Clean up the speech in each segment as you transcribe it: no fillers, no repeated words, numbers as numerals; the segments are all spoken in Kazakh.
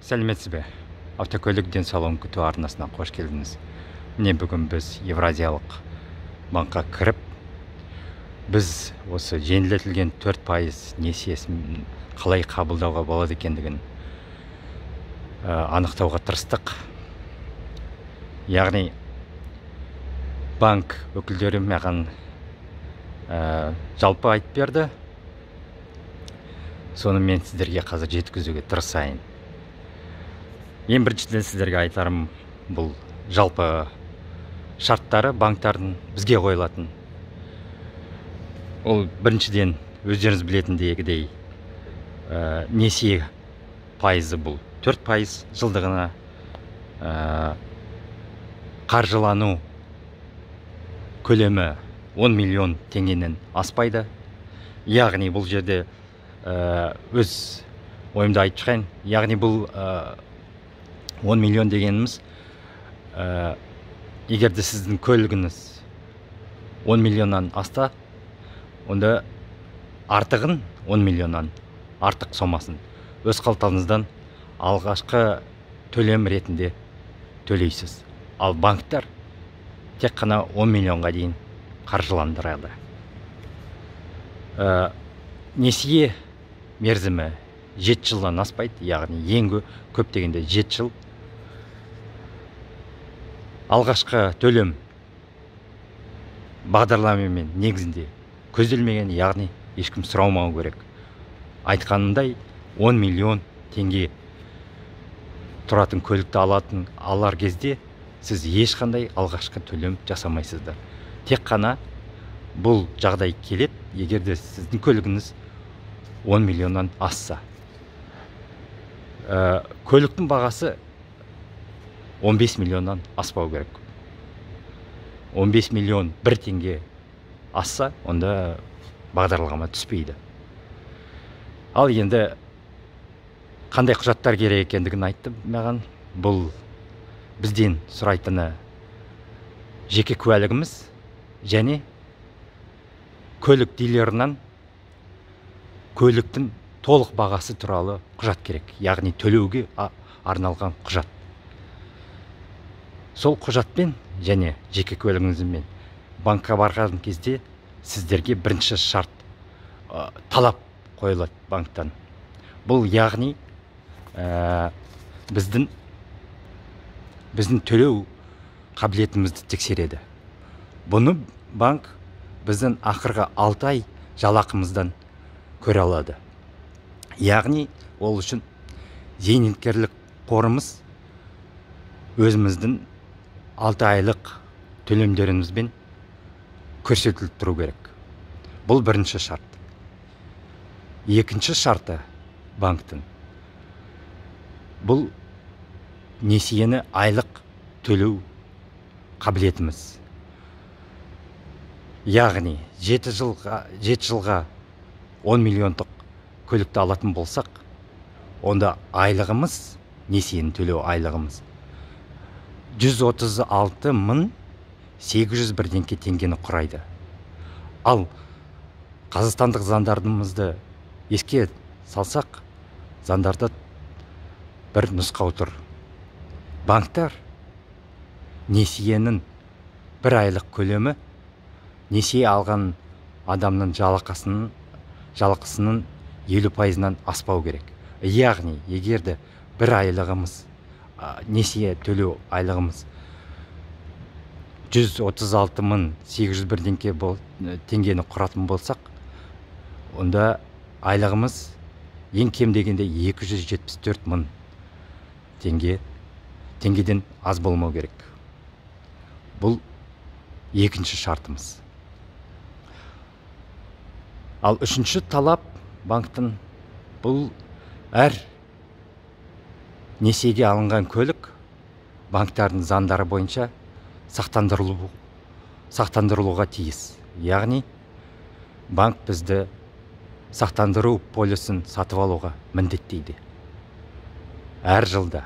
Сәлеметсіз бе? Автокөлік денсаулығын күту арнасына қош келдіңіз. Міне бүгін біз Евразиялық банкқа кіріп, біз осы жеңілдетілген 4% несиесін қалай қабылдауға болады екендігін анықтауға тырыстық. Яғни банк өкілдері маған жалпы айтып берді. Соны мен сіздерге қазір жеткізуге тырысайын. Ең біріншіден сіздерге айтарым, бұл жалпы шарттары банктардың бізге қойылатын. Ол біріншіден өздеріңіз білетіндегідей несие пайызы бұл 4% жылдығына, қаржылану көлемі 10 миллион теңгенен аспайды. Яғни бұл жерде өз ойымды айтып шығайын. Яғни бұл 10 миллион дегеніміз, егерде сіздің көлігіңіз 10 миллионнан аста, онда артығын 10 миллионнан артық сомасын өз қалтаңыздан алғашқы төлем ретінде төлейсіз. Ал банктар тек қана 10 миллионға дейін қаржыландырады. Несие мерзімі 7 жылдан аспайды, яғни ең көп дегенде 7 жыл. Алғашқы төлем бағдарламамен негізінде көзделмеген, яғни ешкім сұрамау керек. Айтқанымдай 10 миллион теңге тұратын көлікті алар кезде сіз ешқандай алғашқы төлем жасамайсыздар. Тек қана бұл жағдай келет, егерде сіздің көлігіңіз 10 миллионнан асса. Көліктің бағасы 15 миллионнан аспау керек. 15 миллион 1 теңге асса, онда бағдарлама түспейді. Ал енді қандай құжаттар керек екендігін айттым маған. Бұл бізден сұрайтыны жеке куәлігіміз және көлік дилерінен көліктің толық бағасы туралы құжат керек. Яғни төлеуге арналған құжат. Сол құжатпен және жеке куәлігіңізбен банкқа барған кезде сіздерге бірінші шарт талап қойылады банктан. Бұл яғни біздің төлеу қабілетімізді тексереді. Бұны банк біздің ақырғы 6 ай жалақымыздан көре алады. Яғни ол үшін зейнеткерлік қорымыз өзіміздің 6 айлық төлемдерімізбен көрсетіліп тұру керек. Бұл бірінші шарт. Екінші шарты банктың. Бұл несиені айлық төлеу қабілетіміз. Яғни 7 жылға 10 миллиондық көлікті алатын болсақ, онда айлығымыз, несиені төлеу айлығымыз 136.801 теңгені құрайды. Ал қазақстандық заңдарымызды еске салсақ, заңдарда бір нұсқау тұр. Банктар несиенің 1 айлық көлемі несие алған адамның жалақысының 50%-нан аспау керек. Яғни, егерде 1 айлығымыз, несие төлеу айлығымыз 136.801 теңгені құратын болсақ, онда айлығымыз ең кем дегенде 274.000 теңгеден аз болмау керек. Бұл екінші шартымыз. Ал үшінші талап банктың, бұл әр несиеге алынған көлік банктардың заңдары бойынша сақтандырылуға тиіс. Яғни банк бізді сақтандыру полисін сатып алуға міндеттейді. Әр жылда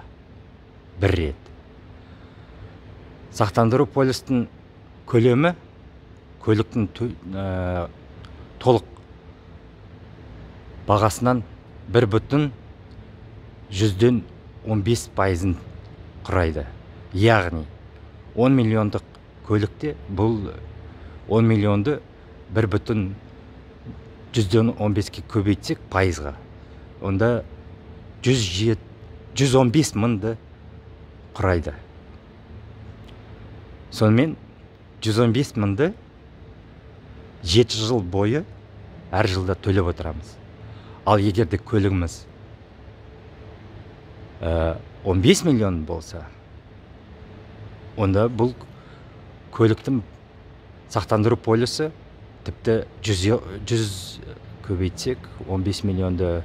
1 рет. Сақтандыру полистің көлемі көліктің толық бағасынан 1,1 15%-ын құрайды. Яғни 10 миллиондық көлікте бұл 10 миллионды 1,15-ке көбейтсек пайызға, онда 115 мыңды құрайды. Сонымен 115 мыңды 7 жыл бойы әр жылда төлеп отырамыз. Ал егерде көлігіміз 15 миллион болса, онда бұл көліктің сақтандыру полисі тіпті 100 көбейтсек, 15 миллионды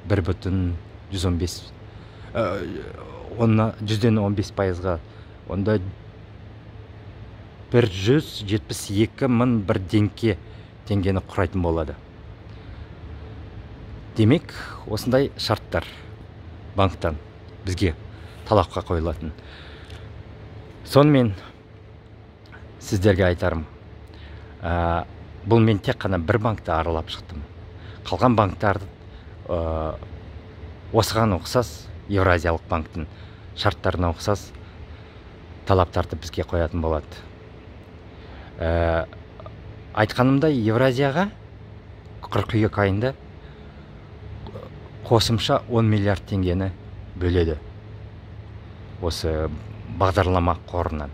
1,115, 115%-ға, онда 172 мың бір теңгені құрайтын болады. Демек, осындай шарттар банктан бізге талапқа қойылатын. Сонымен сіздерге айтарым, бұл мен тек қана бір банкты аралап шықтым. Қалған банктарды осыған ұқсас, Евразиялық банктың шарттарына ұқсас талаптарды бізге қоятын болады. Айтқанымда, Евразияға қыркүйек айында қосымша 10 миллиард теңгені бөледі осы бағдарлама қорынан.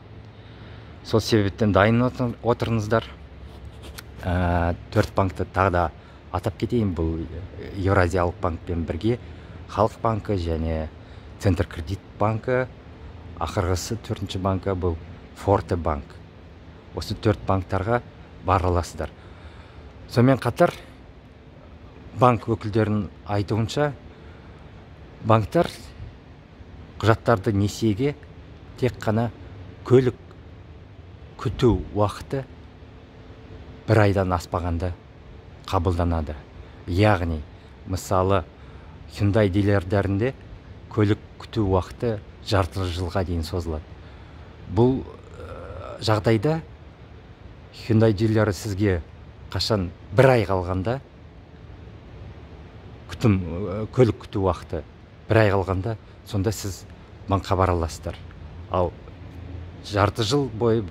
Сол себептен дайын отырыңыздар. 4 банкты тағы да атап кетейін. Бұл Евразиялық банкпен бірге Халық банкі және Центр кредит банкі, ақырғысы 4-ші банкі бұл Форте банк. Осы 4 банктарға барыласыздар. Сонымен қатар банк өкілдерінің айтуынша, банктар құжаттарды несиеге тек қана көлік күту уақыты 1 айдан аспағанда қабылданады. Яғни, мысалы, Hyundai дилерлерінде көлік күту уақыты жарты жылға дейін созылады. Бұл жағдайда Hyundai дилері сізге қашан 1 ай қалғанда, көлік күту уақыты 1 ай қалғанда, сонда сіз банкқа бара аласыздар. Ал жарты жыл бойы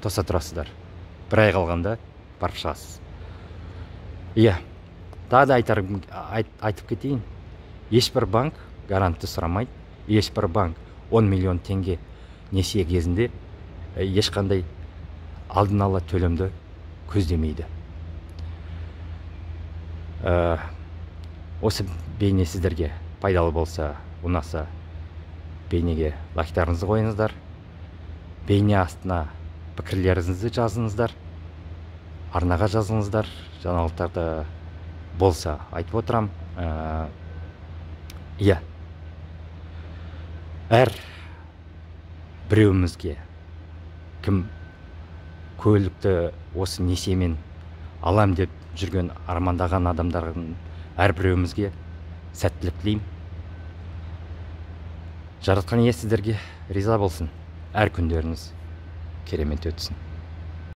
тоса тұрасыздар. 1 ай қалғанда барып шығасыз. Тағы да айтып кетейін. Ешбір банк гарантты сұрамайды. Ешбір банк 10 миллион теңге несие кезінде ешқандай алдын ала төлемді көздемейді. Осы бейне сіздерге пайдалы болса, ұнаса, бейнеге лайктарыңызды қойыңыздар. Бейне астына пікірлеріңізді жазыңыздар. Арнаға жазыңыздар. Жаңалықтарды болса айтып отырам. Әр біреуімізге, кім көлікті осы несиемен алам деп жүрген, армандаған адамдардың әр біреуімізге сәттілік тілеймін. Жаратқан ие сіздерге риза болсын. Әр күндеріңіз керемет өтсін.